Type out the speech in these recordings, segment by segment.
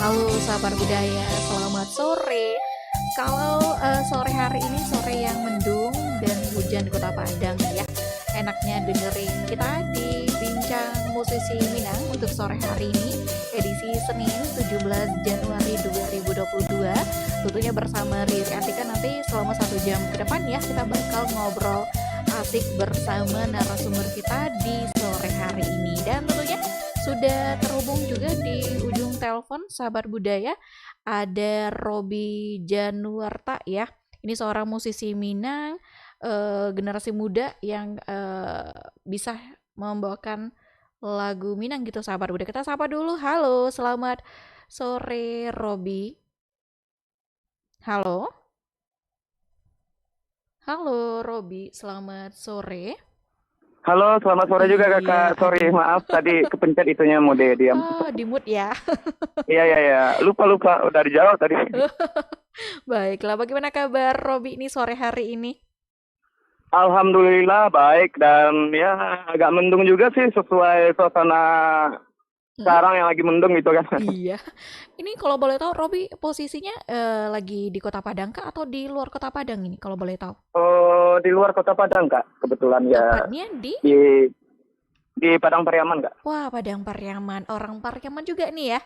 Halo sahabat budaya, selamat sore. Kalau sore hari ini sore yang mendung dan hujan di Kota Padang ya. Enaknya dengerin kita di Bincang Musisi Minang untuk sore hari ini edisi Senin 17 Januari 2022. Tentunya bersama Riri Atika nanti selama 1 jam ke depan ya kita bakal ngobrol asik bersama narasumber kita di sore hari ini. Dan tentunya sudah terhubung juga di ujung telepon sahabat budaya ada Robi Januarta ya. Ini seorang musisi Minang generasi muda yang bisa membawakan lagu Minang gitu sahabat budaya. Kita sapa dulu. Halo, selamat sore Robi. Halo. Halo Robi, selamat sore. Halo, selamat sore juga kakak. Sorry, maaf tadi kepencet itunya mode diam. Oh, di mood ya. Iya. Lupa. Udah dijawab tadi. Baiklah, bagaimana kabar Robi ini sore hari ini? Alhamdulillah baik dan ya agak mendung juga sih sesuai suasana sekarang yang lagi mendung gitu kan. Iya. Ini kalau boleh tahu Robi posisinya lagi di Kota Padang kah atau di luar Kota Padang ini kalau boleh tahu? Oh, di luar Kota Padang kak, kebetulan ya. Tepatnya Di Padang Pariaman kak. Wah, Padang Pariaman. Orang Pariaman juga nih ya.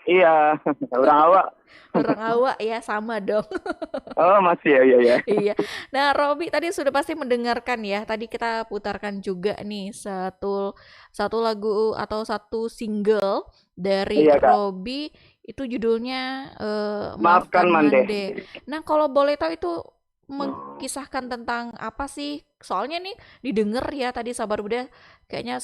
Iya, orang awak. Orang awak ya, sama dong. Oh masih ya. Iya. Nah, Robi tadi sudah pasti mendengarkan ya. Tadi kita putarkan juga nih satu lagu atau satu single dari Iya, Kak. Robi itu judulnya Maafkan Mande. Nah, kalau boleh tahu itu mengkisahkan tentang apa sih? Soalnya nih didengar ya tadi sabar Buddha kayaknya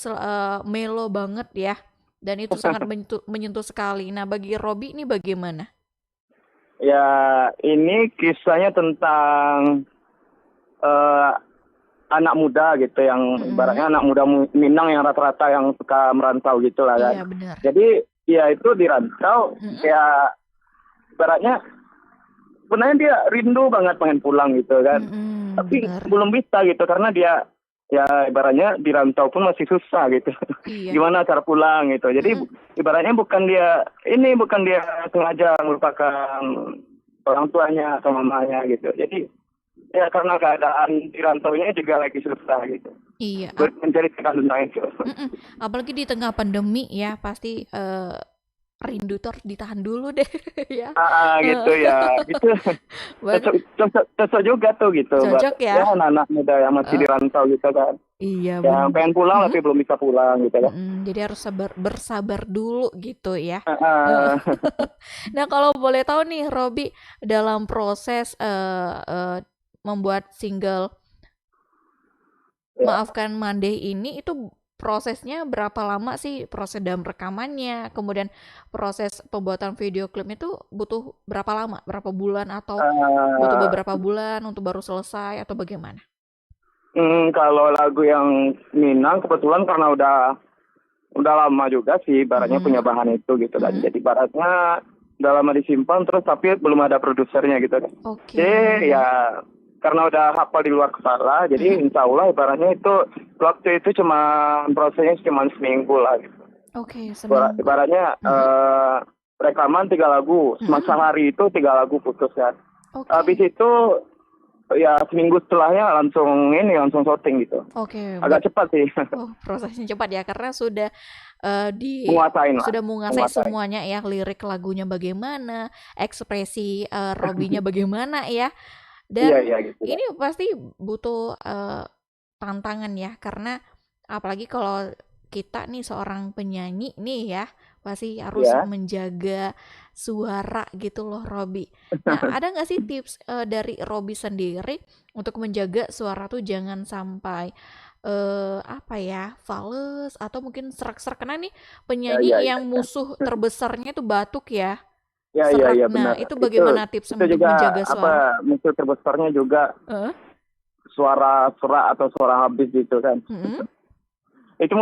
melo banget ya. Dan itu sangat menyentuh sekali. Nah, bagi Robi ini bagaimana? Ya, ini kisahnya tentang anak muda gitu yang ibaratnya anak muda Minang yang rata-rata yang suka merantau gitu lah kan. Iya, benar. Jadi ya itu dirantau ya ibaratnya sebenarnya dia rindu banget pengen pulang gitu kan. Tapi belum bisa gitu karena dia ya ibaratnya dirantau pun masih susah gitu. Iya. Gimana cara pulang gitu. Jadi ibaratnya bukan dia sengaja melupakan orang tuanya atau mamanya gitu. Jadi ya karena keadaan dirantaunya juga lagi susah gitu. Iya. Menceritakan tentang itu. Apalagi di tengah pandemi ya pasti rindu tuh harus ditahan dulu deh ya. Gitu ya. Gitu. Cocok juga tuh gitu. Cocok ya. Ya anak-anak muda yang masih dirantau gitu kan. Iya. Yang pengen pulang tapi belum bisa pulang gitu kan. Jadi harus bersabar dulu gitu ya. Nah, kalau boleh tahu nih Robi dalam proses membuat single Maafkan Mande ini itu prosesnya berapa lama sih proses dalam rekamannya, kemudian proses pembuatan video klipnya itu butuh berapa lama, berapa bulan atau butuh beberapa bulan untuk baru selesai atau bagaimana? Kalau lagu yang Minang kebetulan karena udah lama juga sih ibaratnya punya bahan itu gitu kan. Jadi ibaratnya udah lama disimpan terus tapi belum ada produsernya gitu kan. Jadi ya karena udah hafal di luar kepala, jadi insya Allah ibaratnya itu waktu itu prosesnya cuma seminggu lah gitu. Seminggu. Ibaratnya rekaman 3 lagu, sehari itu 3 lagu putus kan. Habis itu ya seminggu setelahnya langsung syuting gitu. Agak cepat sih. Prosesnya cepat ya karena sudah menguasai semuanya ya, lirik lagunya bagaimana, ekspresi Robinya bagaimana ya. Dan gitu, ini pasti butuh tantangan ya karena apalagi kalau kita nih seorang penyanyi nih ya pasti harus menjaga suara gitu loh Robi. Nah, ada nggak sih tips dari Robi sendiri untuk menjaga suara tuh jangan sampai fals atau mungkin serak-serak karena nih penyanyi yang musuh terbesarnya tuh batuk ya. Iya Nah, benar. itu bagaimana tips untuk menjaga suara? Musuh terbesarnya juga suara serak atau suara habis gitu kan. Itu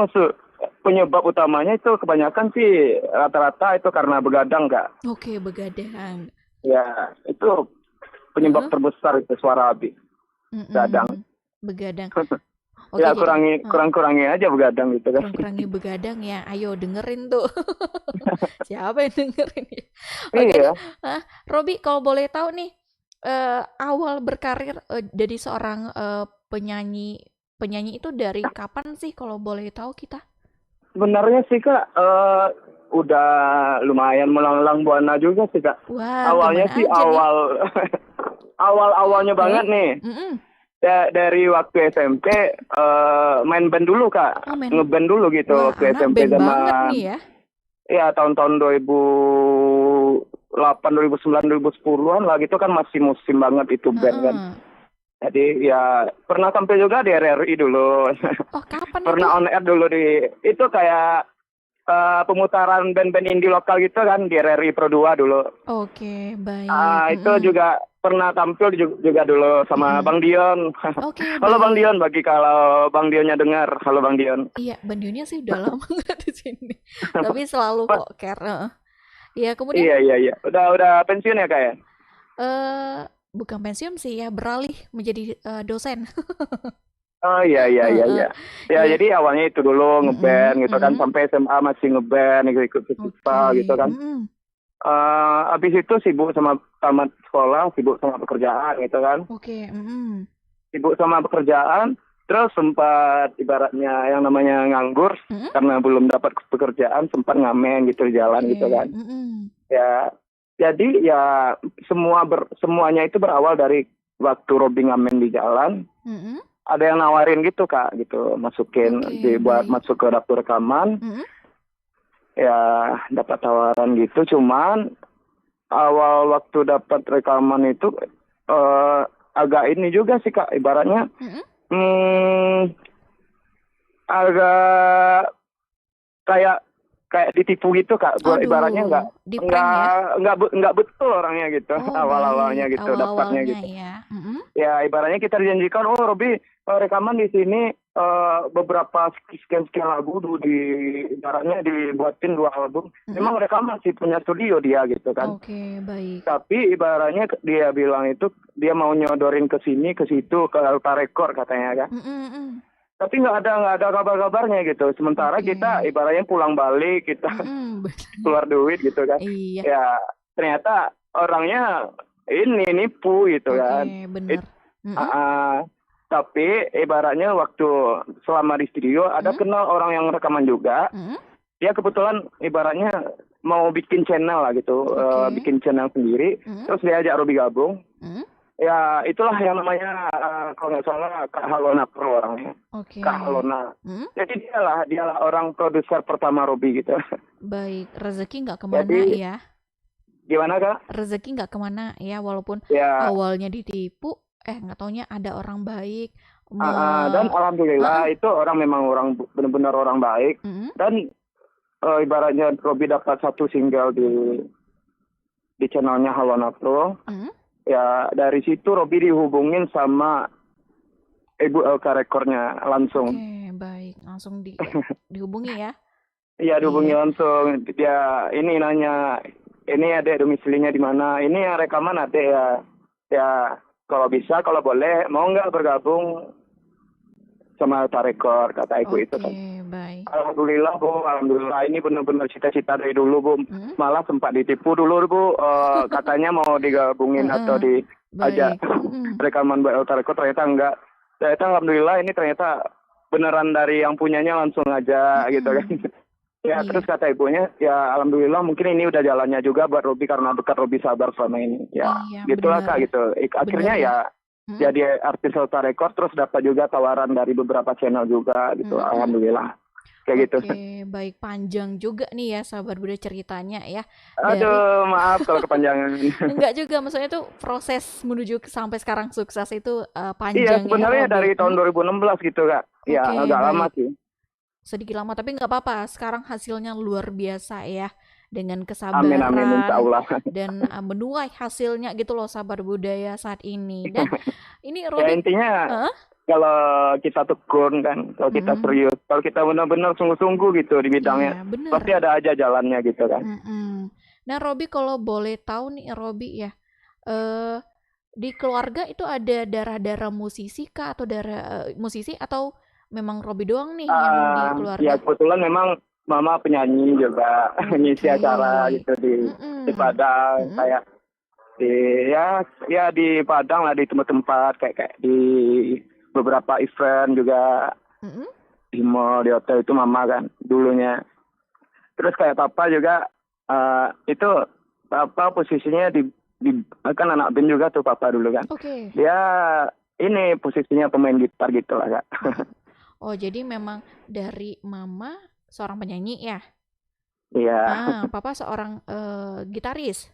penyebab utamanya itu kebanyakan sih rata-rata itu karena begadang Kak. Begadang. Ya, itu penyebab terbesar itu suara habis. Begadang. Oke, Ya jadi kurang-kurangi aja begadang gitu kan. kurang-kurangi begadang ya. Ayo dengerin tuh. Siapa yang dengerin ya? Oke deh, Iya, Robi, kalau boleh tahu nih, awal berkarir jadi seorang penyanyi penyanyi itu dari kapan sih kalau boleh tahu kita? sebenarnya sih Kak, udah lumayan melanglang buana juga sih Kak. Wah, Awalnya kemana sih aja nih? awal-awalnya Hah? banget nih. Mm-mm. Dari waktu SMP main band dulu Kak, Oh, men. ngeband dulu gitu Wah, waktu anak SMP band banget zaman nih ya. ya tahun-tahun 2008, 2009, 2010-an lah gitu kan masih musim banget itu band kan. Heeh. Jadi ya pernah tampil juga di RRI dulu. Oh, kapan itu? Pernah on air dulu di itu kayak pemutaran band-band indie lokal gitu kan di RRI Pro 2 dulu. Oke, baik. Itu juga pernah tampil juga dulu sama Mm-mm. Bang Dion. Oke, Halo Bang baik. Dion, bagi kalau Bang Dionnya dengar, halo Bang Dion. Iya, Bandionnya sih udah lama nggak di sini. Tapi selalu kok care. Heeh. Iya, kemudian Iya. Udah pensiun ya Kak ya? eh bukan pensiun sih ya, beralih menjadi dosen. Oh iya. Heeh. Ya Iya. jadi awalnya itu dulu Mm-mm, ngeband gitu kan mm. sampai SMA masih ngeband ikut festival gitu Oke. kan. Mm-mm. Habis itu sibuk sama tamat sekolah, sibuk sama pekerjaan gitu kan. Oke. Mm-mm. Sibuk sama pekerjaan, terus sempat ibaratnya yang namanya nganggur Mm-mm. karena belum dapat pekerjaan, sempat ngamen gitu di jalan gitu Oke. kan. Mm-mm. Ya, jadi ya semuanya itu berawal dari waktu Robby ngamen di jalan. Mm-mm. Ada yang nawarin gitu Kak, gitu masukin Oke, dibuat baik. masuk ke dapur rekaman. Mm-mm. Ya dapat tawaran gitu, cuman awal waktu dapat rekaman itu agak ini juga sih Kak, ibaratnya Mm-mm. agak kayak ditipu gitu Kak. Ibaratnya Aduh, di prank ya? nggak betul orangnya gitu Oh, awal-awalnya baik. gitu dapatnya Awal-awalnya gitu. ya. Mm-mm. Ya ibaratnya kita dijanjikan, oh Robi rekaman di sini beberapa sekian lagu ibaratnya dibuatin 2 album. Mm-mm. Memang rekaman sih punya studio dia gitu kan. Oke, baik. Tapi ibaratnya dia bilang itu dia mau nyodorin ke sini ke situ ke Alta Record katanya kan. Mm-mm. Tapi nggak ada kabar-kabarnya gitu. Sementara Oke. kita ibaratnya pulang balik kita Mm-mm. keluar duit gitu kan. Iya. Ya ternyata orangnya ini nipu gitu kan. Oke, bener. Mm-mm. Tapi ibaratnya waktu selama di studio ada kenal orang yang rekaman juga. Mm-mm. Dia kebetulan ibaratnya mau bikin channel lah gitu, Oke. bikin channel sendiri. Mm-mm. Terus dia ajak Robi gabung. Mm-mm. Ya itulah yang namanya kalau nggak salah Kak Halona Pro orangnya. Oke. Kak Halona. Mm-mm. Jadi dialah orang produser pertama Robi gitu. Baik, rezeki nggak kemana Jadi ya? gimana Kak? Rezeki nggak kemana ya, walaupun Ya awalnya ditipu, nggak taunya ada orang baik. dan alhamdulillah Heeh. itu memang benar-benar orang baik. Mm-mm. Dan ibaratnya Robi dapat satu single di channelnya Halona Pro. Mm-mm. Ya dari situ Robi dihubungin sama Ibu LK Rekornya langsung. Oke, baik. Langsung dihubungi ya. Iya dihubungi Iya. langsung. Dia ini nanya, ini adek domisilinya di mana? Ini yang rekaman adek ya. Ya kalau bisa, kalau boleh, mau nggak bergabung sama LK Rekor, kata ibu itu kan. Oke, baik. Alhamdulillah Bu, alhamdulillah ini benar-benar cita-cita dari dulu Bu. Mm-mm. Malah sempat ditipu dulu Bu, katanya mau digabungin atau Heeh. diajak Baik. Mm-mm. rekaman Mbak Elta Record, ternyata enggak. Ternyata alhamdulillah ini ternyata beneran dari yang punyanya langsung aja gitu kan. Ya Iya. terus kata ibunya, ya alhamdulillah mungkin ini udah jalannya juga buat Robi karena dekat Robi Sabar selama ini. Ya Iya, gitulah benar. Kak gitu. Akhirnya Benar ya Mm-mm. jadi artis Elta Record, terus dapat juga tawaran dari beberapa channel juga gitu. Mm-mm. Alhamdulillah. Kayak gitu. Oke, baik, panjang juga nih ya sahabat Buddha ceritanya ya. Dari Aduh, maaf kalau kepanjangan. enggak juga, maksudnya tuh proses menuju sampai sekarang sukses itu Iya, panjang ya, sebenarnya Robi. dari tahun 2016 gitu Kak. Ya Oke, agak lama baik. sih. Sedikit lama tapi nggak apa-apa. Sekarang hasilnya luar biasa ya, dengan Amin insya kesabaran Allah. dan menuai hasilnya gitu loh sahabat budaya saat ini. Dan ini Ya Robi, intinya Heeh. kalau kita tekun kan, kalau kita Mm-mm. serius, kalau kita benar-benar sungguh-sungguh gitu di bidangnya, Iya, bener. pasti ada aja jalannya gitu kan. Mm-mm. Nah, Robi, kalau boleh tahu nih, Robi ya, eh di keluarga itu ada darah-darah musisi kah, atau darah musisi, atau memang Robby doang nih yang di Ya keluarga? kebetulan memang mama penyanyi juga ngisi Oke. acara gitu di Mm-mm. Padang Mm-mm. kayak di ya di Padang lah di tempat-tempat kayak di beberapa event juga Mm-mm. di mall di hotel itu mama kan dulunya. Terus kayak papa juga itu papa posisinya di kan anak band juga tuh papa dulu kan. Oke. Dia ini posisinya pemain gitar gitu lah kak. Oh, jadi memang dari mama seorang penyanyi ya? Iya, Papa seorang gitaris.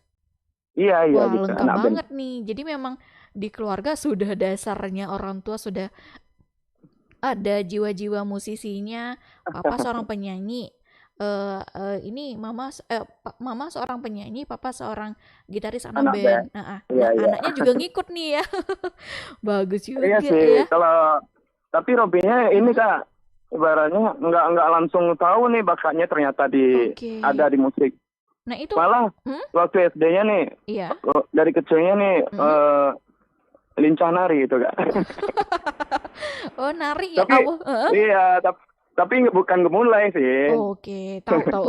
iya Wah, gitu lengkap anak band. banget nih. Jadi memang di keluarga sudah dasarnya orang tua sudah ada jiwa-jiwa musisinya. Papa seorang penyanyi. Ini mama seorang penyanyi, papa seorang gitaris anak Anak band. band. Iya Nah, iya. anaknya juga ngikut nih ya. Bagus Iya juga sih ya. kalau tapi Robinya ini Mm-mm. kak ibaratnya nggak langsung tahu nih bakatnya ternyata Oke. ada di musik. Nah, itu Malah hmm? waktu SD-nya nih Iya. dari kecilnya nih Mm-mm. lincah nari gitu kak. Oh, nari ya Tapi awal. iya tapi bukan gemulai sih. Oke, tahu tahu.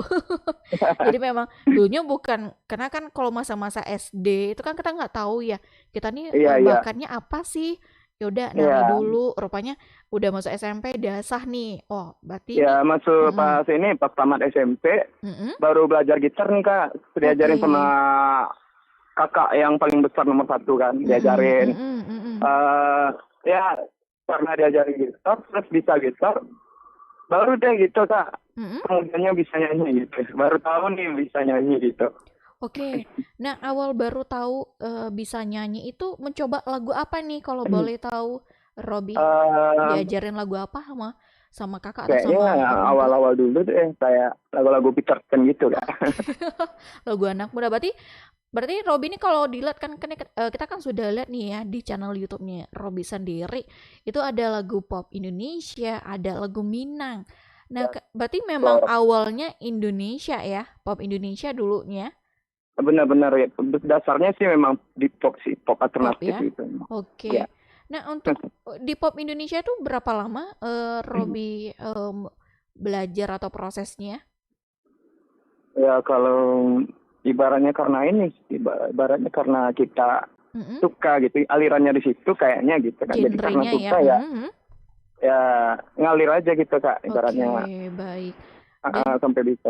Jadi memang dulunya bukan karena kan kalau masa-masa SD itu kan kita nggak tahu ya. Kita nih Iya iya bakatnya apa sih? Ya udah nari iya. dulu. Rupanya udah masuk SMP dasar nih. Oh, berarti ini Ya masuk mm-mm, pas tamat SMP mm-mm. baru belajar gitar nih kak. Oke. Diajarin sama kakak yang paling besar nomor satu kan. Mm-mm, Diajarin. mm-mm, mm-mm. Ya karena diajarin gitar terus bisa gitar baru deh gitu kak Mm-mm. kemudiannya bisa nyanyi gitu baru tahu nih bisa nyanyi gitu. Oke. Nah, awal baru tahu bisa nyanyi itu mencoba lagu apa nih kalau boleh tahu, Robby? Eh, Diajarin lagu apa sama sama kakak atau Kayaknya sama orang tua? awal-awal dulu deh kayak lagu-lagu Peter Pan gitu kak. Oke. Lagu anak muda. Berarti berarti Robby ini kalau dilihat kan kita kan sudah lihat nih ya di channel YouTube-nya Robby sendiri itu ada lagu pop Indonesia, ada lagu Minang. Nah, berarti memang So, awalnya Indonesia ya, pop Indonesia dulunya, benar-benar ya dasarnya sih memang di pop sih pop pop alternatif ya. gitu ya. Oke. Nah, untuk di pop Indonesia itu berapa lama Robby belajar atau prosesnya? Ya kalau ibaratnya karena ini ibaratnya karena kita Mm-mm. suka gitu alirannya di situ kayaknya gitu kan jadi karena Genrenya ya. suka ya Mhm. ya ngalir aja gitu kak Oke, ibaratnya baik. Dan sampai bisa.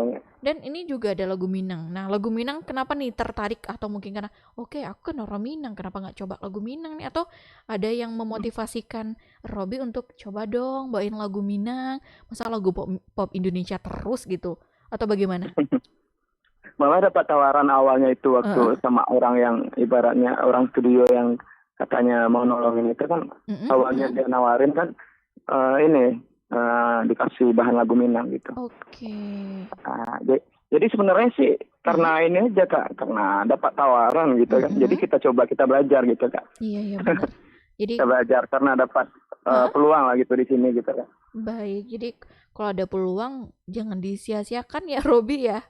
ini juga ada lagu Minang. Nah, lagu Minang kenapa nih tertarik atau mungkin karena oke, aku kan orang Minang, kenapa nggak coba lagu Minang nih? Atau ada yang memotivasikan Robby untuk coba dong bawain lagu Minang, masa lagu pop, pop Indonesia terus gitu? Atau bagaimana? Malah dapat tawaran awalnya itu Heeh. waktu sama orang yang ibaratnya orang studio yang katanya mau nolongin itu kan Mm-mm, awalnya mm-mm. dia nawarin kan ini dikasih bahan lagu Minang gitu. Oke. Jadi sebenarnya sih Mm-mm, karena ini aja kak karena dapat tawaran gitu kan. Jadi mm-mm. kita belajar gitu kak. Iya, iya benar. Jadi, Kita belajar karena dapat heeh, peluang lah gitu di sini gitu kan. baik. Jadi kalau ada peluang jangan disia-siakan ya Robby ya.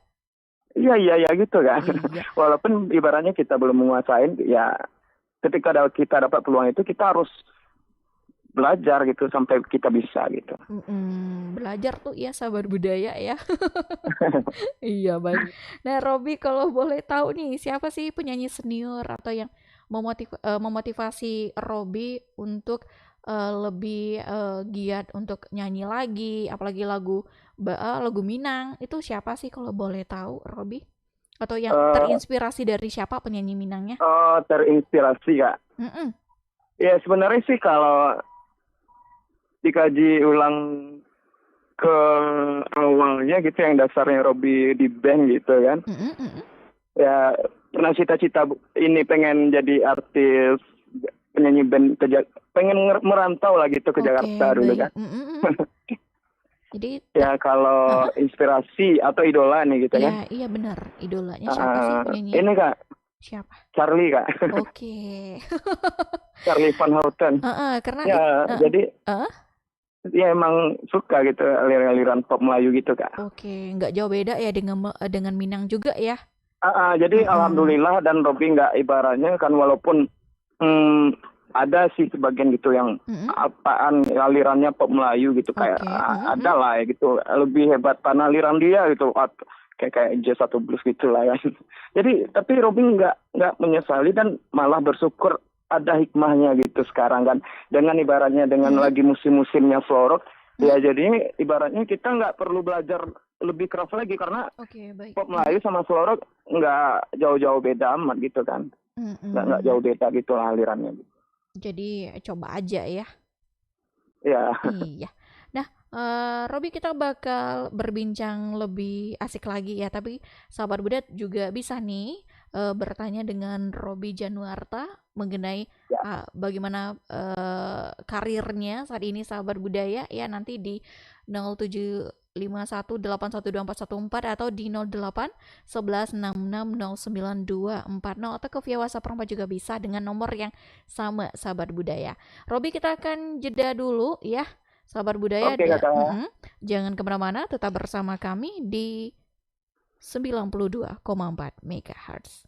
Iya gitu kan. Iya. Walaupun ibaratnya kita belum menguasain ya ketika kita dapat peluang itu kita harus belajar gitu sampai kita bisa gitu. Belajar tuh ya sabar budaya ya. Iya baik. Nah Robby kalau boleh tahu nih siapa sih penyanyi senior atau yang memotivasi Robby untuk lebih giat untuk nyanyi lagi, apalagi lagu Minang itu siapa sih kalau boleh tahu Robby? Atau yang Eh terinspirasi dari siapa penyanyi Minangnya? Terinspirasi kak. Mm-mm. Ya sebenarnya sih kalau dikaji ulang ke awalnya gitu yang dasarnya Robby di band gitu kan. Mm-mm, mm-mm. Ya pernah cita-cita ini pengen jadi artis penyanyi band pengen merantau lah gitu ke Oke Jakarta dulu baik. kan. Mm-mm, mm. Jadi Ya kalau inspirasi atau idola nih gitu kan. ya, iya benar. Idolanya siapa sih penyanyi? Ini kak Siapa? Charlie kak. Oke. Charlie Van Houten. Karena Ya jadi heeh, ya emang suka gitu aliran-aliran pop Melayu gitu kak. oke, nggak jauh beda ya dengan Minang juga ya. Jadi Heeh. alhamdulillah dan Robby nggak ibaratnya kan walaupun mm, ada sih sebagian gitu yang Mm-mm. apaan alirannya pop Melayu gitu kayak Oke. Mm-mm. ada lah ya gitu lebih hebat karena aliran dia gitu kayak jazz atau blues gitu lah ya. Jadi tapi Robin nggak menyesali dan malah bersyukur ada hikmahnya gitu sekarang kan dengan ibaratnya dengan Mm-mm. lagi musim-musimnya slow rock ya Mm-mm. jadi ibaratnya kita nggak perlu belajar lebih keras lagi karena Oke, baik. pop Melayu sama slow rock nggak jauh-jauh beda amat gitu kan nggak Mm-mm. jauh beda gitu lah alirannya. Jadi coba aja ya. Ya. Iya. Nah, Robi kita bakal berbincang lebih asik lagi ya. Tapi sahabat Budat juga bisa nih bertanya dengan Robi Januarta mengenai Ya. bagaimana karirnya saat ini sahabat budaya ya nanti di 0751812414 atau di 08 11 66 09 240 atau ke via WhatsApp Perempat juga bisa dengan nomor yang sama sahabat budaya. Robi kita akan jeda dulu ya sahabat budaya. Oke, Kakak. Jangan kemana-mana, tetap bersama kami di 92,4 MHz.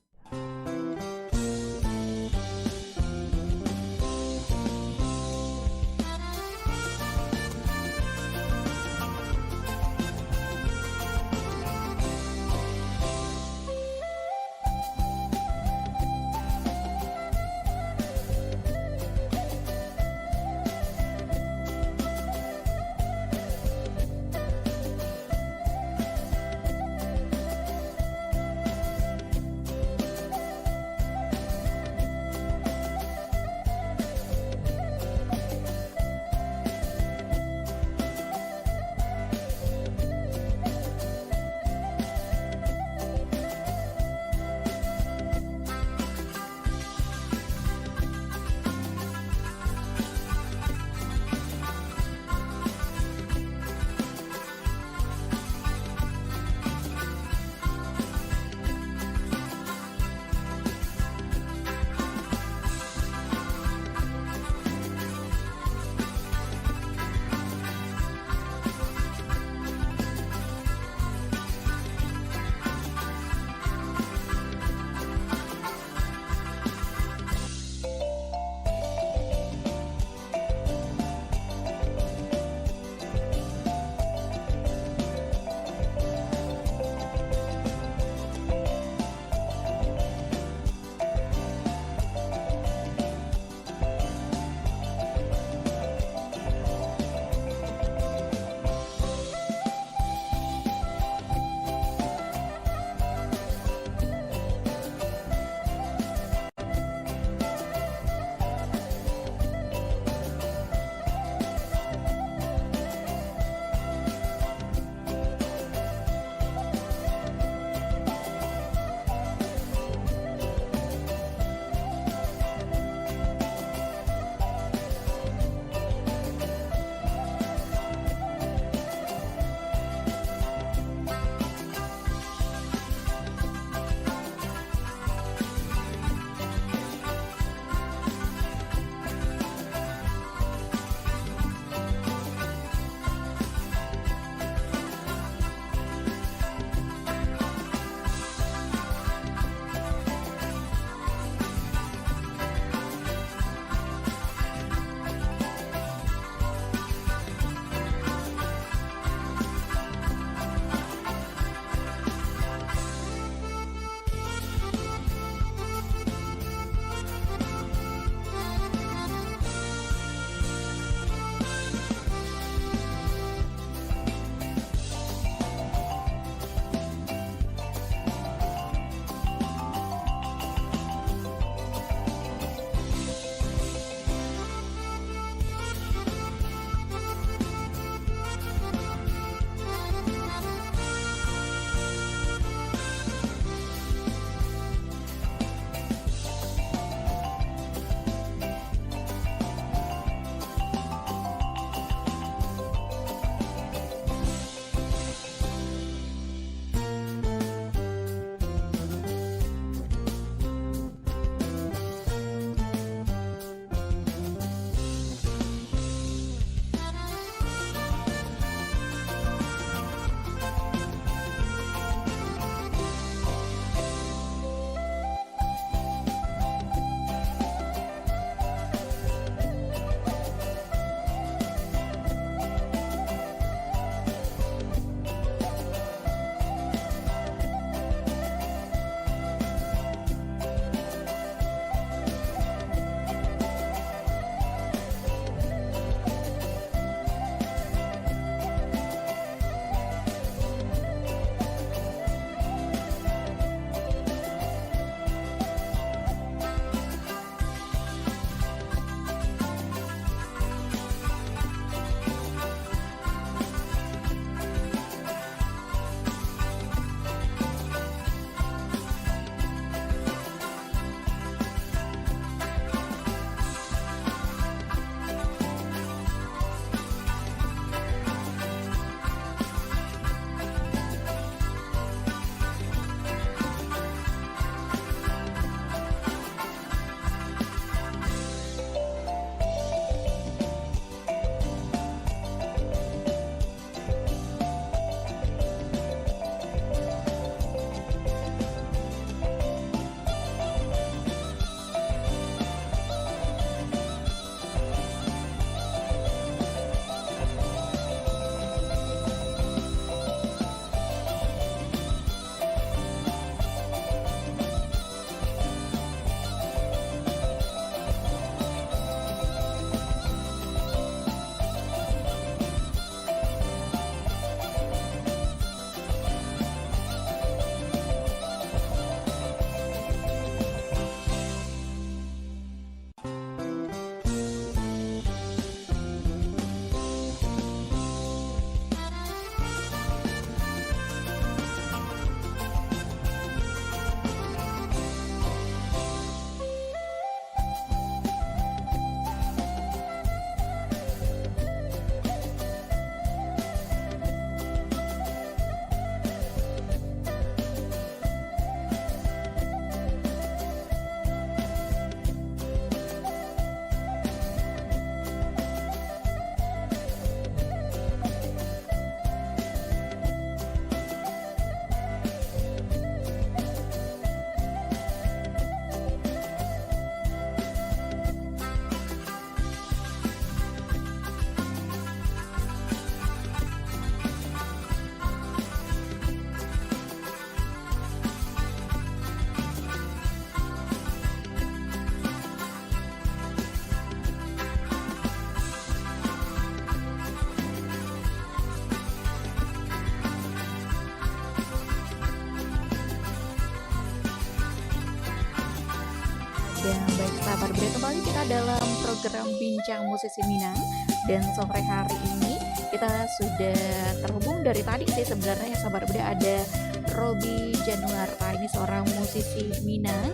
Udah kembali kita dalam program Bincang Musisi Minang. Dan sore hari ini kita sudah terhubung dari tadi sih sebenarnya sahabat Buda, ada Robby Januarta. Ini seorang musisi Minang.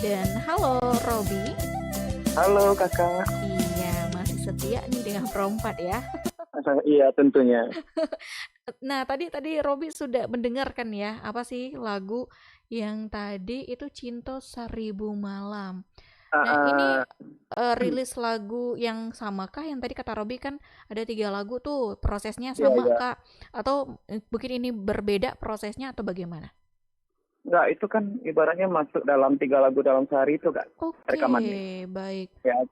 Dan halo Robby. Halo kakak. Iya, masih setia nih dengan Perompat ya. Iya tentunya. Nah, tadi Robby sudah mendengarkan ya, apa sih lagu yang tadi itu Cinta Seribu Malam. Nah, ini rilis lagu yang samakah yang tadi kata Robby kan ada 3 lagu tuh, prosesnya Iya, sama iya. kah? Atau mungkin ini berbeda prosesnya atau bagaimana? Enggak, itu kan ibaratnya masuk dalam 3 lagu dalam sehari itu kak. Oke, Rekamannya. baik. Ya,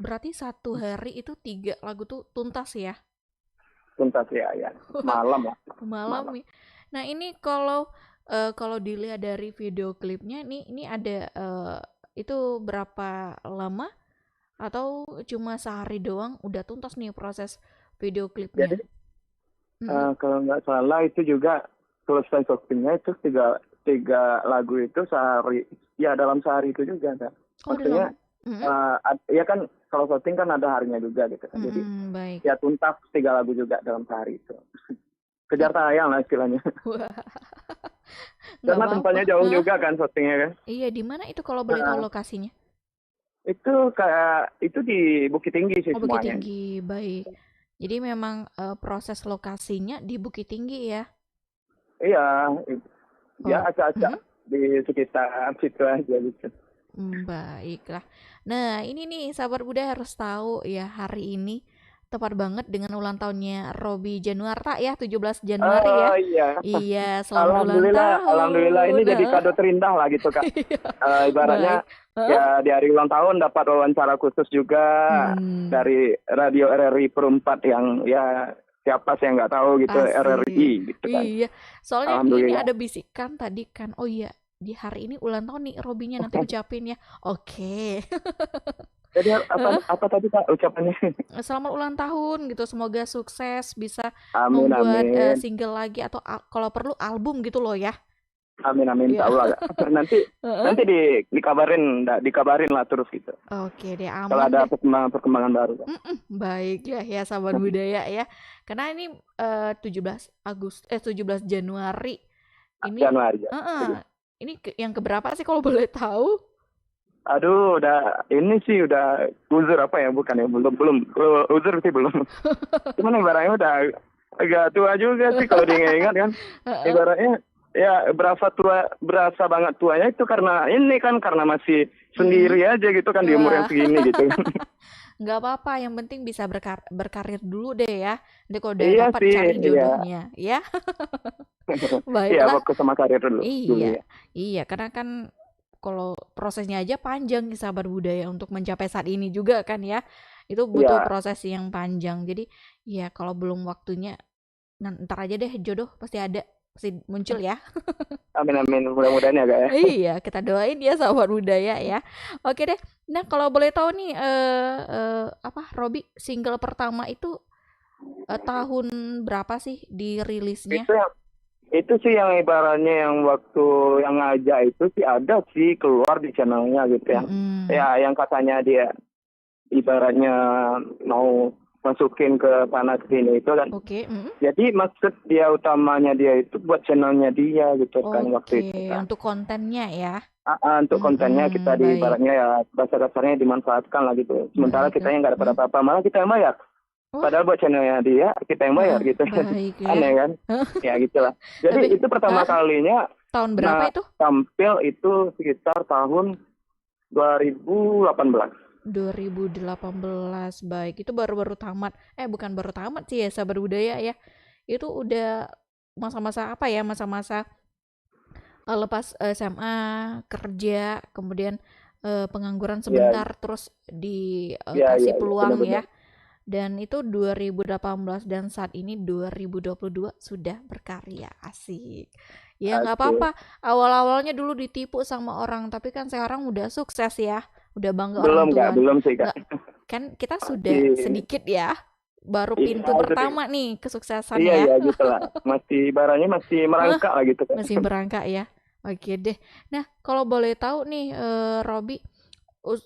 Berarti 1 hari itu 3 lagu tuh tuntas ya? tuntas ya, ya. Malam lah. Malam Malam. nih. Nah, ini kalau dilihat dari video klipnya ini ada itu berapa lama atau cuma sehari doang udah tuntas nih proses video klipnya? Jadi kalau nggak salah itu juga selesai syutingnya itu tiga lagu itu sehari. Ya dalam sehari itu juga kan. Oh, Maksudnya ya kan kalau syuting kan ada harinya juga gitu kan. Jadi baik. ya tuntas 3 lagu juga dalam sehari itu. Kejar tayang lah istilahnya. Wah. Karena Nggak tempatnya apa-apa. jauh juga kan syutingnya kan. Iya, di mana itu kalau boleh tahu lokasinya? Itu kayak itu di Bukit Tinggi sih Oh, Bukit semuanya. Tinggi, baik. Jadi memang proses lokasinya di Bukit Tinggi ya? Iya, ya Oh, acak-acak di sekitar situ aja gitu. baiklah. Nah, ini nih sahabat Buda harus tahu ya, hari ini tepat banget dengan ulang tahunnya Robby Januarta ya, 17 Januari ya. Oh iya. Iya, selamat ulang Alhamdulillah ini tahun. jadi kado terindah lah gitu kak. Ibaratnya Baik. ya di hari ulang tahun dapat wawancara khusus juga dari Radio RRI Perumpat yang ya siapa sih yang nggak tahu gitu, Asik. RRI gitu kan. Iya, soalnya ini Alhamdulillah. ada bisikan tadi kan, oh iya di hari ini ulang tahun nih Robby-nya, nanti ucapin ya. Oke. Jadi apa tadi kak ucapannya? Selamat ulang tahun gitu, semoga sukses bisa Amin membuat amin. single lagi atau kalau perlu album gitu loh ya. Amin amin, Iya. insya Allah kak. Nanti dikabarin lah terus gitu. Oke deh, Kalau aman ada deh. perkembangan baru. Kak. Baik ya sahabat budaya ya. Karena ini 17 Januari ini. Januari ya. Ini yang keberapa sih kalau boleh tahu? Aduh, ini sih udah uzur apa ya, bukan ya, belum uzur sih belum. Cuman ibaratnya udah agak tua juga sih kalau diingat kan. Ibaratnya ya berasa banget tuanya itu karena masih sendiri aja gitu kan di umur yang segini gitu. Nggak apa-apa, yang penting bisa berkarir dulu deh ya. Nanti kalau udah dapat sih, cari jodohnya, ya. Baiklah. Iya, fokus sama karir dulu. Iya, karena kan kalau prosesnya aja panjang sahabat budaya untuk mencapai saat ini juga kan ya. Itu butuh proses yang panjang. Jadi ya kalau belum waktunya, ntar aja deh jodoh pasti ada. Pasti muncul ya. Amin amin, mudah-mudahan ya kak ya. Iya, kita doain ya sahabat budaya ya. Oke deh. Nah, kalau boleh tahu nih Robby single pertama itu tahun berapa sih dirilisnya? Itu sih yang ibaratnya yang waktu yang ngajak itu sih ada sih keluar di channelnya gitu ya. Ya yang katanya dia ibaratnya mau masukin ke panas sini itu kan. Oke. Jadi maksud dia utamanya dia itu buat channelnya dia gitu kan waktu itu. Kan. Untuk kontennya ya. Untuk kontennya kita di ibaratnya ya bahasa kasarnya dimanfaatkan lah gitu. Sementara kita yang nggak dapat apa-apa, malah kita yang bayar. Padahal buat channelnya dia kita yang bayar gitu. Aneh kan? Ya gitulah. Jadi itu pertama kalinya. Tahun berapa itu? Tampil itu sekitar tahun 2018. 2018, baik. Itu baru-baru tamat. Bukan baru tamat sih ya sahabat budaya ya. Itu udah masa-masa apa ya? Masa-masa lepas SMA, kerja, kemudian pengangguran sebentar, terus dikasih peluang bener-bener. Ya. Dan itu 2018 dan saat ini 2022 sudah berkarya. Asik. Ya nggak apa-apa. Awal-awalnya dulu ditipu sama orang, tapi kan sekarang udah sukses ya. Udah bangga orang tua. Belum sih kak. Kan kita sudah sedikit ya. Baru pintu pertama nih kesuksesan ya. Iya gitu lah. Barangnya masih merangkak lah gitu kan. Masih merangkak ya. Oke deh. Nah kalau boleh tahu nih Robby,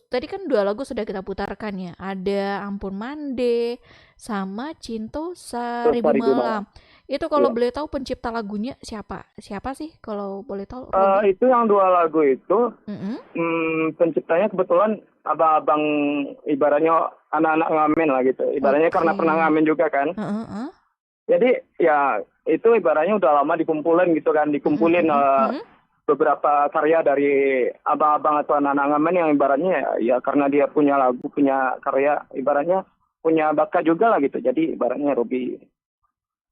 tadi kan 2 lagu sudah kita putarkan ya. Ada Ampun Mande sama Cinta Seribu Seribu Malam. Malam. Itu kalau Iya. boleh tahu pencipta lagunya siapa? Siapa sih kalau boleh tahu, Robi? Itu yang 2 lagu itu Mm-mm. penciptanya kebetulan abang-abang, ibaratnya anak-anak ngamen lah gitu. Ibaratnya karena Oke. pernah ngamen juga kan. Heeh. Jadi ya itu ibaratnya udah lama dikumpulin gitu kan, dikumpulin Mm-mm. beberapa karya dari abang-abang atau anak-anak ngamen yang ibaratnya ya karena dia punya lagu, punya karya, ibaratnya punya bakat juga lah gitu. Jadi ibaratnya Robby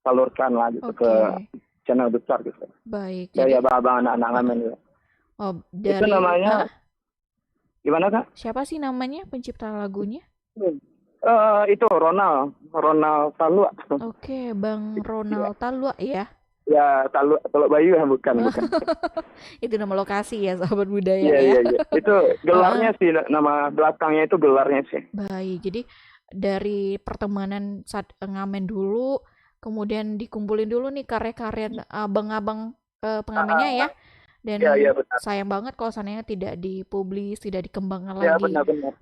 salurkan lah gitu ke Oke. channel besar gitu. Baik. Dari Jadi abang-abang anak-anak ngamen ya. oh Itu dari namanya gimana Kak? siapa sih namanya pencipta lagunya? Itu Ronald Talua. Oke, Bang Ya, Ronald Talua ya. ya Taluk Bayu ya, bukan. Itu nama lokasi ya, sahabat budaya Iya, ya. iya, iya. Itu Heeh. gelarnya sih, nama belakangnya itu gelarnya sih. Baik, jadi dari pertemanan saat ngamen dulu, kemudian dikumpulin dulu nih karya-karya abang-abang pengamennya ya. Iya, Dan iya benar. sayang banget kalau seandainya tidak dipublis, tidak dikembangkan Iya, lagi. benar-benar.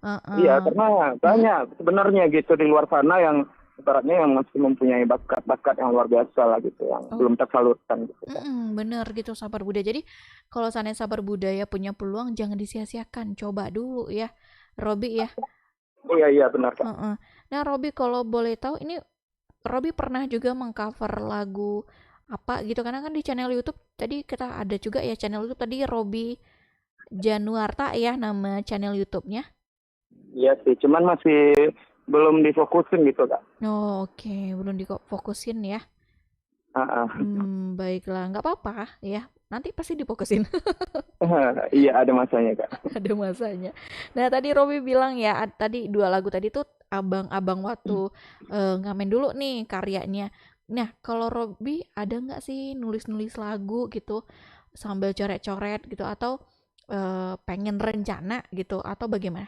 Iya, Heeh. karena Mm, banyak sebenarnya gitu di luar sana yang ibaratnya yang masih mempunyai bakat-bakat yang luar biasa lah gitu, yang oh, belum tersalurkan gitu. bener gitu sahabat budaya. Jadi kalau seandainya sahabat budaya punya peluang jangan disia-siakan, coba dulu ya, Robi ya. Iya, iya benar Kak. Heeh. Nah, Robi kalau boleh tahu ini Robi pernah juga mengcover lagu apa gitu karena kan di channel YouTube tadi kita ada juga ya channel YouTube tadi Robi Januarta ya nama channel YouTube-nya. Iya sih, cuman masih belum difokusin gitu Kak. Oh, oke, belum difokusin ya. Ah, ah. Baiklah, nggak apa-apa ya. Nanti pasti difokusin. Iya, ada masanya Kak. Ada masanya. Nah, tadi Robi bilang ya, tadi 2 lagu tadi tuh abang-abang waktu ngamen dulu nih karyanya. Nah, kalau Robi ada nggak sih nulis-nulis lagu gitu sambil coret-coret gitu atau pengen rencana gitu atau bagaimana?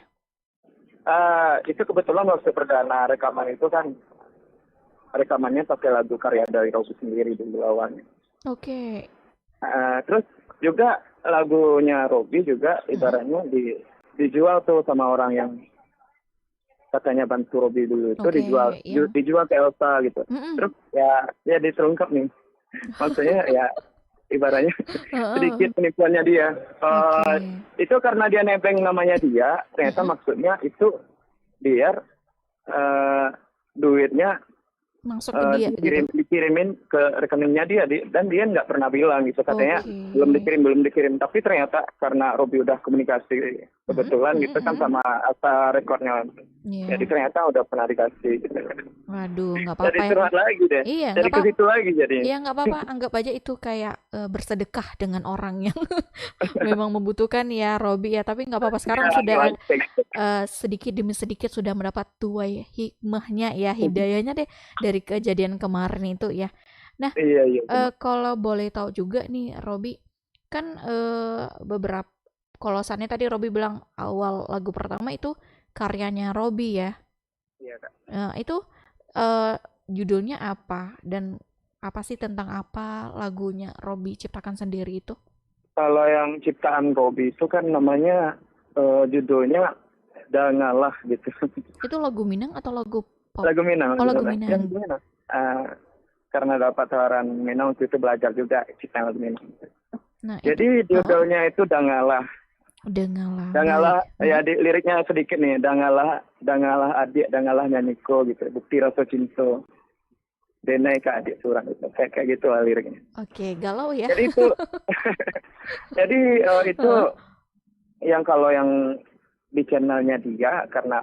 Itu kebetulan waktu perdana rekaman itu kan rekamannya pakai lagu karya dari Robby sendiri dulu awalnya. Oke. Terus juga lagunya Robby juga Mm-mm. ibaratnya dijual tuh sama orang yang katanya bantu Robby dulu, itu Oke, yang dijual ke Elsa gitu. Mm-mm. Terus ya terungkap nih, maksudnya ya ibaratnya Heeh. sedikit penipuannya dia. Oke. Itu karena dia nebeng namanya dia, ternyata Mm-mm. maksudnya itu biar eh, duitnya Masuk ke dia gitu. dikirimin ke rekeningnya dia, dan dia nggak pernah bilang gitu, katanya Oke. belum dikirim, tapi ternyata karena Robby udah komunikasi kebetulan gitu kan sama Asa Recordnya, Iya. jadi ternyata udah pernah dikasih gitu. Waduh, nggak Jadi apa-apa ya. curhat lagi deh, Iya, jadi nggak ke apa. situ lagi jadi. Iya, nggak apa-apa. Anggap aja itu kayak bersedekah dengan orang yang memang membutuhkan ya, Robi ya. Tapi nggak apa-apa. Sekarang sudah sedikit demi sedikit sudah mendapat tuai hikmahnya ya, hidayahnya deh dari kejadian kemarin itu ya. Nah, Iya, iya benar. kalau boleh tahu juga nih, Robi, kan beberapa kalau saatnya tadi Robi bilang awal lagu pertama itu karyanya Robi ya. Iya Kak. Itu eh, judulnya apa dan apa sih tentang apa lagunya Robi ciptakan sendiri itu? Kalau yang ciptaan Robby itu kan namanya judulnya Dangalah gitu. Itu lagu Minang atau lagu pop? Lagu Minang. Oh, lagu Yang Minang. Minang. Karena dapat tawaran Minang waktu itu belajar juga ciptaan lagu Minang. Nah, Jadi itu judulnya itu Dangalah. Dengarlah. Dangalah Baik. ya liriknya sedikit nih. Dangalah adik, dangalah nyaniko gitu. Bukti rasa cinta. Denai ke adik surang gitu. Kayak gitu lah liriknya. Oke, galau ya. Jadi itu itu Heeh. yang kalau yang di channelnya dia, karena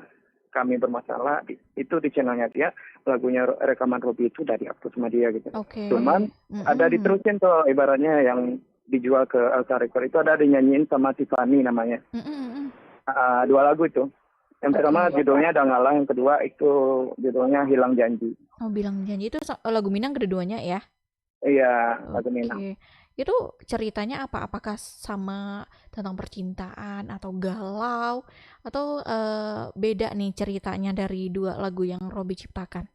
kami bermasalah itu di channelnya dia, lagunya rekaman Robby itu udah dihapus sama dia gitu. Oke. Cuman ada diterusin tuh, ibaratnya yang dijual ke Alta Record itu ada dinyanyiin sama Tiffany namanya. Mm-mm. 2 lagu itu. Yang pertama judulnya Dangalah, yang kedua itu judulnya Hilang Janji. Oh, bilang janji itu lagu Minang keduanya ya? Iya, lagu Minang. Oke. Itu ceritanya apa? Apakah sama tentang percintaan atau galau atau beda nih ceritanya dari 2 lagu yang Robi ciptakan?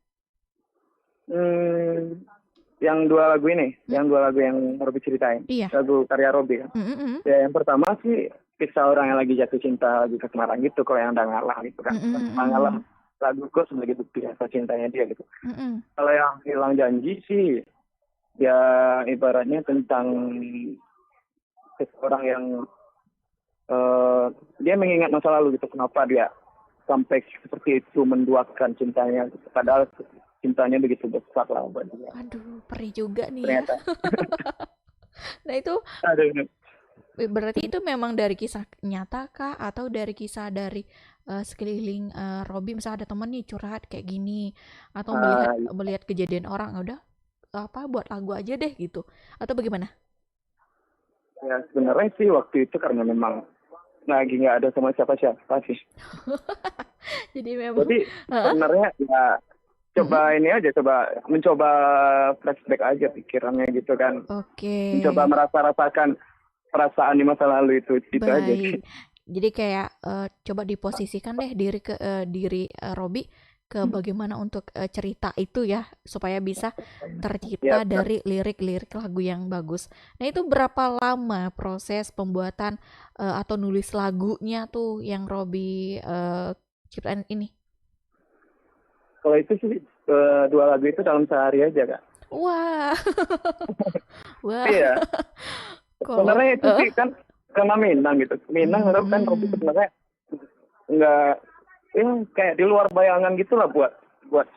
Yang 2 lagu ini, yang 2 lagu yang Robby ceritain, Iya. lagu karya Robby ya. Mm-mm. Ya yang pertama sih kisah orang yang lagi jatuh cinta, lagi kesemaran gitu. Kalau yang udah ngalah gitu kan, ngalah lagu kok sebagai bukti rasa cintanya dia gitu. Kalau yang hilang janji sih, ya ibaratnya tentang seseorang yang dia mengingat masa lalu gitu, kenapa dia sampai seperti itu menduakan cintanya gitu. Padahal cintanya begitu besar lah buat dia. Aduh, perih juga nih ya. Ternyata. Nah itu Aduh. berarti itu memang dari kisah nyata kah atau dari kisah dari sekeliling Robby, misalnya ada temen nih curhat kayak gini atau melihat Ah, melihat kejadian orang, udah apa buat lagu aja deh gitu atau bagaimana? ya sebenarnya sih waktu itu karena memang lagi nggak ada sama siapa-siapa sih. Jadi memang Jadi sebenarnya ya coba ini aja, mencoba flashback aja pikirannya gitu kan. oke. Mencoba rasakan perasaan di masa lalu itu aja sih. Baik. Jadi kayak coba diposisikan deh diri Robby ke bagaimana untuk cerita itu ya supaya bisa tercipta Ya, dari lirik-lirik lagu yang bagus. Nah, itu berapa lama proses pembuatan atau nulis lagunya tuh yang Robby ciptain ini? kalau itu sih dua lagu itu dalam sehari aja kak. Wah. Wah. Iya. Kalau Sebenarnya itu sih kan karena Minang gitu. Minang kan Robby sebenarnya nggak, ya kayak di luar bayangan gitulah buat buat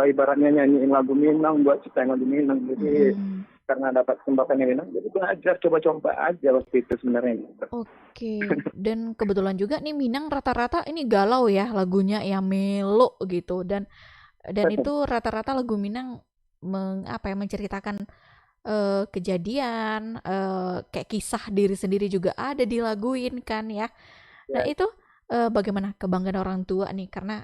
ibaratnya nyanyiin lagu Minang, buat ciptain lagu Minang. Jadi karena dapat kesempatan yang Minang, jadi belajar coba-coba aja waktu itu sebenarnya. Oke, dan kebetulan juga nih Minang rata-rata ini galau ya lagunya, ya melo gitu, dan itu rata-rata lagu Minang menceritakan kejadian, kayak kisah diri sendiri juga ada dilaguin kan ya. Nah Ya. itu bagaimana kebanggaan orang tua nih karena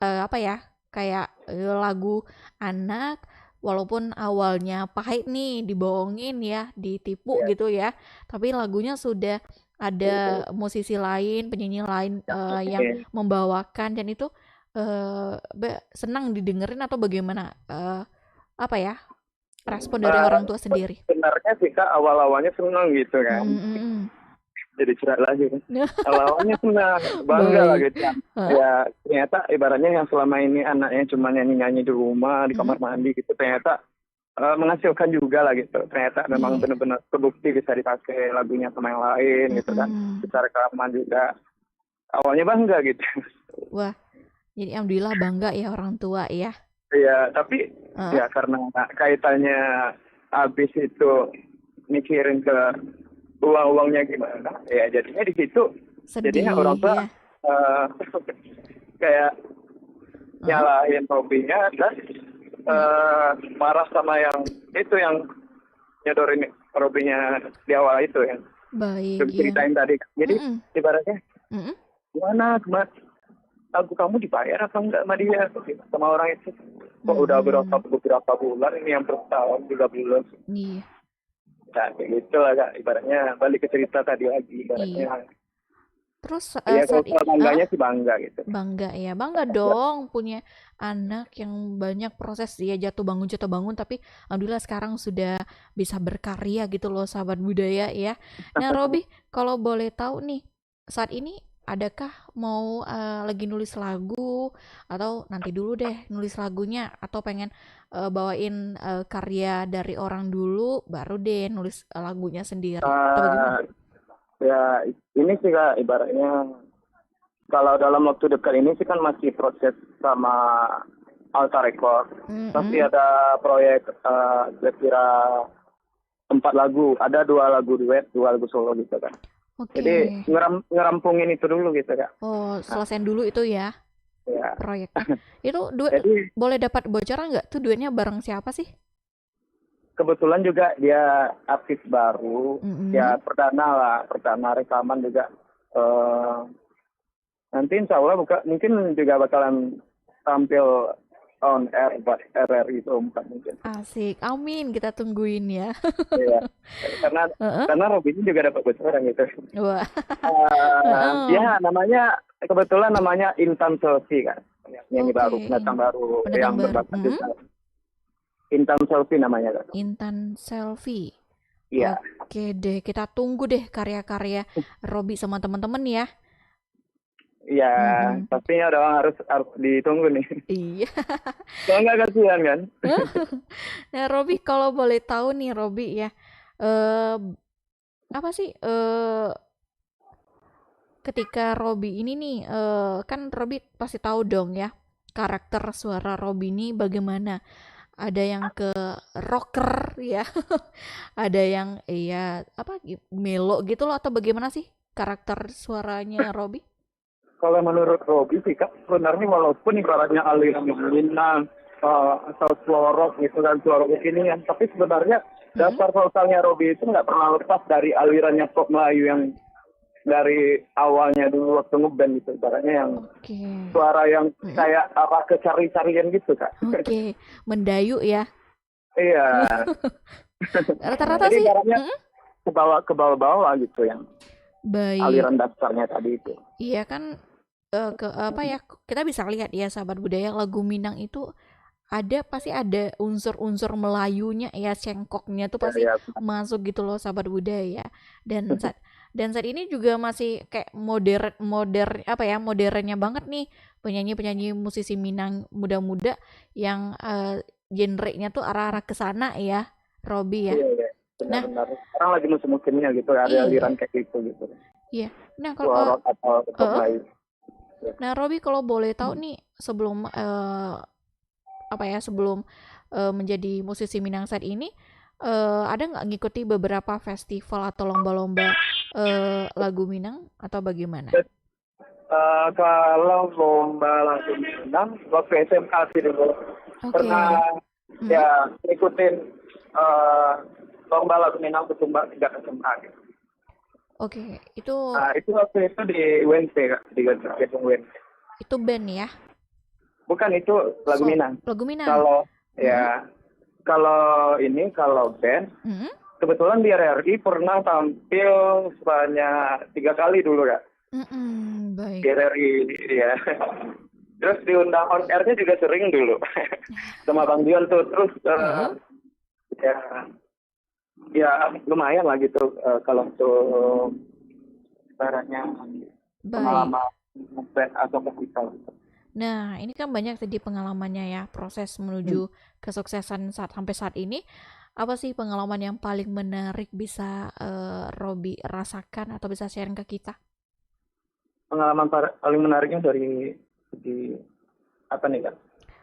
kayak lagu anak walaupun awalnya pahit nih, dibohongin ya, ditipu gitu ya, tapi lagunya sudah ada musisi lain, penyanyi lain yang membawakan, dan itu senang didengerin atau bagaimana respon dari orang tua sendiri? Sebenarnya sih kak awal-awalnya senang gitu kan. Jadi curhat lagi kan. Awalnya senang, bangga lah gitu kan. Ya ternyata ibaratnya yang selama ini anaknya cuma nyanyi-nyanyi di rumah, di kamar mandi gitu, ternyata menghasilkan juga lah gitu. Ternyata memang benar-benar terbukti bisa dipakai lagunya sama yang lain gitu kan. Bisa rekaman juga. Awalnya bangga gitu. Wah, jadi alhamdulillah bangga ya orang tua ya. Iya, tapi ya karena kaitannya habis itu mikirin ke uang-uangnya gimana, ya jadinya di situ jadinya orang tua kayak nyalahin hobinya dan marah sama yang itu yang nyodorin hobinya di awal itu yang baik ceritain tadi. Jadi ibaratnya gimana lagu kamu dibayar apa enggak sama dia, sama orang itu kok udah beberapa bulan ini yang bertahun juga belum. Iya. Nah, gitu lah kak, ibaratnya balik ke cerita tadi lagi, ibaratnya. Iya. Terus Ya saat kalau bangganya sih bangga gitu. Bangga ya, bangga dong punya anak yang banyak proses dia jatuh bangun, tapi alhamdulillah sekarang sudah bisa berkarya gitu loh sahabat budaya ya. Nah Robby, kalau boleh tahu nih, saat ini adakah mau lagi nulis lagu atau nanti dulu deh nulis lagunya atau pengen bawain karya dari orang dulu baru deh nulis lagunya sendiri atau bagaimana? Ya ini sih kak ibaratnya kalau dalam waktu dekat ini sih kan masih proses sama Alta Record. Tapi ada proyek kira-kira 4 lagu, ada 2 lagu duet, 2 lagu solo gitu kan. Oke. Jadi ngerampungin itu dulu gitu kak. Oh, selesaiin dulu itu ya, Ya. proyeknya. Itu duet Jadi boleh dapat bocoran nggak? Tuh duetnya bareng siapa sih? kebetulan juga dia artis baru, ya perdana rekaman juga. Nanti insya Allah mungkin juga bakalan tampil on air buat RRI itu mungkin. Asik, amin, kita tungguin ya. Iya, karena Robby ini juga dapat bocoran gitu. Wah. Ya kebetulan namanya Intan Selfie kan, nyanyi baru, pendatang baru yang berbakat Intan Selfie namanya kan. Intan Selfie. Iya, Oke deh, kita tunggu deh karya-karya Robby sama teman-teman ya. iya, Mm-mm. pastinya udah harus harus ditunggu nih. Iya. Kalau nggak kasihan kan? Nah, Robby kalau boleh tahu nih Robby ya, eh apa sih ketika Robby ini nih, kan Robby pasti tahu dong ya karakter suara Robby ini bagaimana? Ada yang ke rocker ya, ada yang iya apa melo gitu loh atau bagaimana sih karakter suaranya Robby? Kalau menurut Robi sih kak, sebenarnya walaupun ibaratnya aliran Minang atau suara rock gitu kan, suara kekinian, tapi sebenarnya Mm-mm. dasar vokalnya Robi itu nggak pernah lepas dari alirannya pop Melayu yang dari awalnya dulu waktu ngeband gitu, ibaratnya yang Oke. suara yang Mm-mm. kayak apa kecari-carian gitu kak. Oke, mendayu ya. Iya, Rata-rata jadi sih. ibaratnya Mm-mm. ke bawah-bawah gitu yang Baik. aliran dasarnya tadi itu. Iya kan ke apa ya? Kita bisa lihat ya sahabat budaya lagu Minang itu pasti ada unsur-unsur Melayunya ya, cengkoknya tuh Ya, pasti ya. masuk gitu loh sahabat budaya. Dan saat ini juga masih kayak modernnya banget nih penyanyi-penyanyi musisi Minang muda-muda yang genre-nya tuh arah-arah ke sana ya, Robby ya. Iya, iya. Nah, Benar-benar. Sekarang lagi musim-musimnya gitu, ada iya, aliran kayak gitu gitu. iya. Nah, kalau Suara atau pop eh, lain. nah Robby kalau boleh tahu nih sebelum apa ya sebelum menjadi musisi Minang saat ini ada nggak ngikuti beberapa festival atau lomba-lomba lagu Minang atau bagaimana? Kalau lomba lagu Minang, waktu SMA sih dulu. Pernah Oke. Mm-mm. ya ngikutin eh, lomba lagu Minang Kutumba 3 SMA gitu. Oke, itu Nah, itu waktu itu di UNC, Kak, di gedung UNC. band ya, Bukan itu lagu Minang. lagu Minang. Kalau Mm-mm. ya kalau band Mm-mm. kebetulan di RRI pernah tampil sebanyak 3 kali dulu Kak. Mm-mm, Di baik. RRI ya. Terus diundang on air-nya juga sering dulu sama Bang Dion tuh. Terus Heeh. ya ya lumayan lah gitu kalau untuk ibaratnya Baik. pengalaman band atau festival. Nah, ini kan banyak tadi pengalamannya ya, proses menuju kesuksesan sampai saat ini. Apa sih pengalaman yang paling menarik bisa Robby rasakan atau bisa sharing ke kita? Pengalaman paling menariknya dari di apa nih Kak?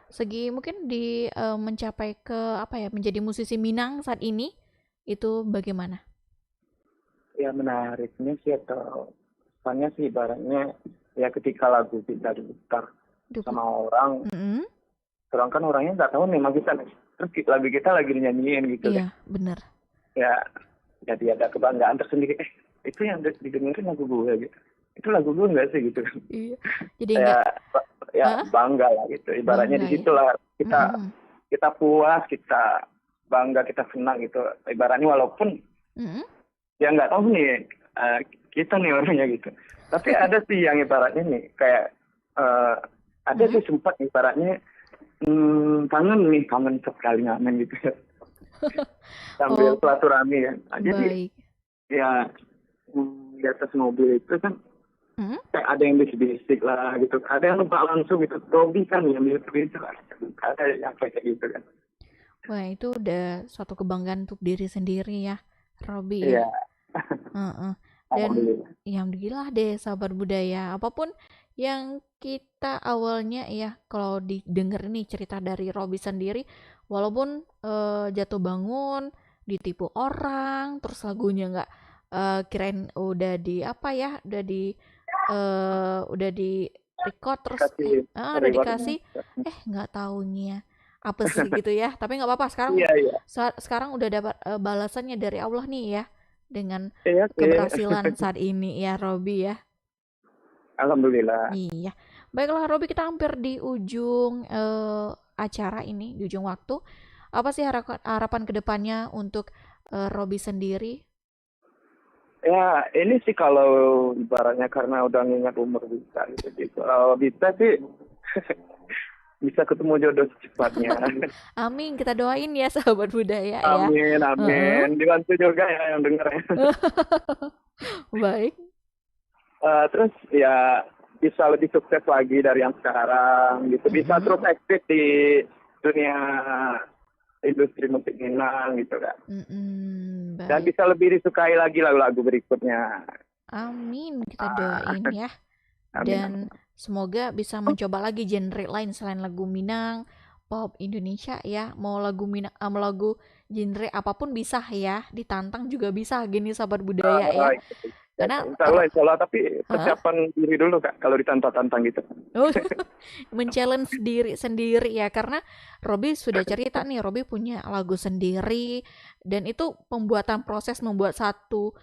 Segi mungkin di mencapai ke apa ya, menjadi musisi Minang saat ini itu bagaimana? Ya menariknya sih atau soalnya sih ibaratnya ya ketika lagu kita diputar Duh. sama orang, Mm-mm. sedangkan orangnya nggak tahu memang kita nih. Terus lagu kita lagi dinyanyiin gitu kan. Iya, benar. Ya jadi ada kebanggaan tersendiri. Itu yang didengerin lagu gue gitu. Itu lagu gue nggak sih gitu kan. Iya. Jadi Ya nggak ya ah, bangga lah gitu. Ibaratnya bangga di ya. situlah kita Mm-mm. kita puas, kita bangga, kita senang gitu. Ibaratnya walaupun Mm-mm. ya nggak tahu nih kita nih orangnya gitu. Tapi ada sih yang ibaratnya nih kayak eh, ada Mm-mm. sih sempat ibaratnya kangen sekali ngamen gitu ya. Sambil Oh, silaturahmi ya. Nah, jadi baik. ya di atas mobil itu kan Mm-mm. kayak ada yang bisik-bisik lah gitu. Ada yang lupa langsung gitu. Robi kan yang bisik-bisik. Ada yang kayak gitu kan. Wah, itu udah suatu kebanggaan untuk diri sendiri ya, Robby ya. Iya, Heeh. Dan alhamdulillah. ya alhamdulillah deh sahabat budaya. Apapun yang kita awalnya ya kalau didengar nih cerita dari Robby sendiri, walaupun jatuh bangun, ditipu orang, terus lagunya nggak kirain udah di apa ya, udah di record terus Kasih udah rewardnya. dikasih nggak taunya apes gitu ya. Tapi nggak apa-apa sekarang Iya, iya. sekarang udah dapat balasannya dari Allah nih ya dengan Iya sih. keberhasilan saat ini ya Robby ya. Alhamdulillah. Iya. Baiklah Robby kita hampir di ujung acara ini, di ujung waktu. Apa sih harapan harapan kedepannya untuk Robby sendiri? Ya, ini sih kalau ibaratnya karena udah ngingat umur bisa gitu. Jadi kalau bisa sih bisa ketemu jodoh secepatnya. Amin, kita doain ya sahabat budaya ya. Amin, Heeh. amin. Dibantu juga ya yang dengar ya. Baik. Terus ya bisa lebih sukses lagi dari yang sekarang gitu. Bisa terus eksis di dunia industri musik Minang gitu kan. Dan Baik. bisa lebih disukai lagi lagu-lagu berikutnya. Amin, kita doain ya. Amin. Dan semoga bisa mencoba lagi genre lain selain lagu Minang, pop Indonesia ya. Mau lagu Minang, mau lagu genre apapun bisa ya. Ditantang juga bisa gini sahabat budaya ya. Karena Insya Allah, tapi persiapan diri dulu Kak, kalau ditantang-tantang gitu. men-challenge diri sendiri ya, karena Robby sudah cerita nih, Robby punya lagu sendiri, dan itu pembuatan proses membuat satu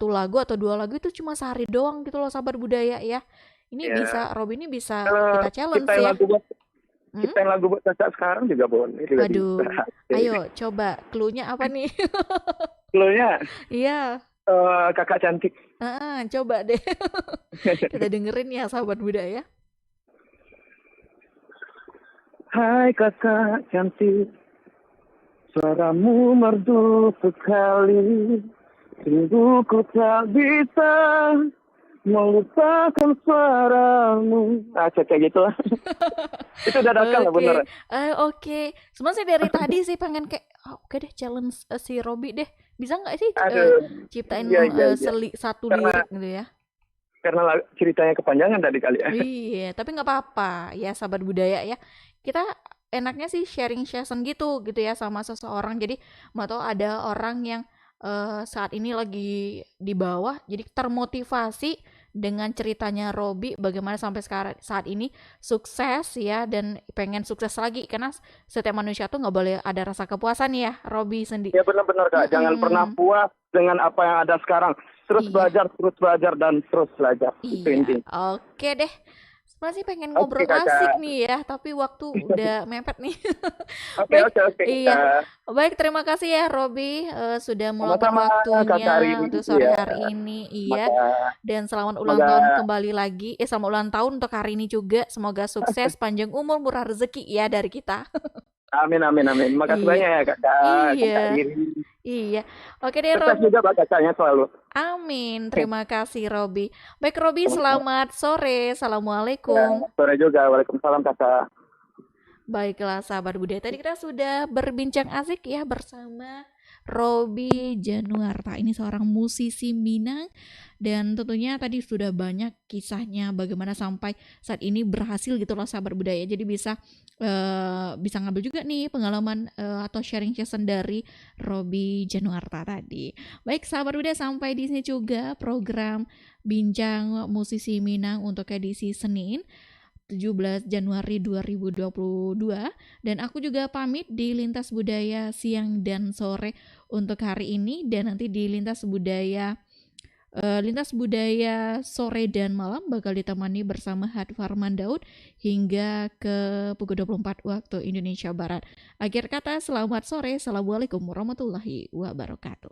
lagu atau 2 lagu itu cuma sehari doang gitu loh sahabat budaya ya. Ini bisa, Robby ini bisa kita challenge ya. Kita yang lagu buat Caca sekarang juga boleh. Aduh, ayo coba clue-nya apa nih? Clue-nya? Iya. Kakak cantik. Coba deh. Kita dengerin ya sahabat budaya. Hai kakak cantik, suaramu merdu sekali, sungguh ku tak bisa melupakan suaramu. Kayak gitu lah. Itu dadakan lah bener. Oke. Sebenarnya sih dari tadi sih pengen kayak, oke deh challenge si Robby deh. Bisa nggak sih ciptain satu lirik gitu ya? Karena ceritanya kepanjangan tadi kali ya. Iya, tapi nggak apa-apa ya sahabat budaya ya. Kita enaknya sih sharing session gitu ya sama seseorang. Jadi mau tahu ada orang yang saat ini lagi di bawah, jadi termotivasi dengan ceritanya Robby bagaimana sampai sekarang saat ini sukses ya, dan pengen sukses lagi, karena setiap manusia tuh nggak boleh ada rasa kepuasan ya Robby sendiri. Ya benar-benar Kak, jangan pernah puas dengan apa yang ada sekarang. Terus belajar dan terus belajar. Itu intinya. Oke deh. Masih pengen ngobrol asik nih ya, tapi waktu udah mepet nih. Oke. Iya. Baik, terima kasih ya Robby sudah meluangkan waktunya untuk sore hari ini. Iya. Dan selamat ulang tahun kembali lagi. Selamat ulang tahun untuk hari ini juga. Semoga sukses, panjang umur, murah rezeki ya dari kita. Amin. Makasih banyak ya Kakak. Iya. Oke deh Robby. Sukses juga Kakaknya selalu. Amin. Terima kasih Robby. Baik Robby, selamat sore. Assalamualaikum. Sore juga. Waalaikumsalam Kakak. Baiklah sahabat budaya, tadi kita sudah berbincang asik ya bersama Robby Januarta. Ini seorang musisi Minang, dan tentunya tadi sudah banyak kisahnya bagaimana sampai saat ini berhasil gitu loh sahabat budaya. Jadi bisa ngambil juga nih pengalaman atau sharing session dari Robby Januarta tadi. Baik sahabat budaya, sampai di sini juga program Bincang Musisi Minang untuk edisi Senin 17 Januari 2022, dan aku juga pamit di Lintas Budaya siang dan sore untuk hari ini, dan nanti di Lintas Budaya sore dan malam bakal ditemani bersama Hadfarman Daud hingga ke pukul 24 waktu Indonesia Barat. Akhir kata, selamat sore. Assalamualaikum warahmatullahi wabarakatuh.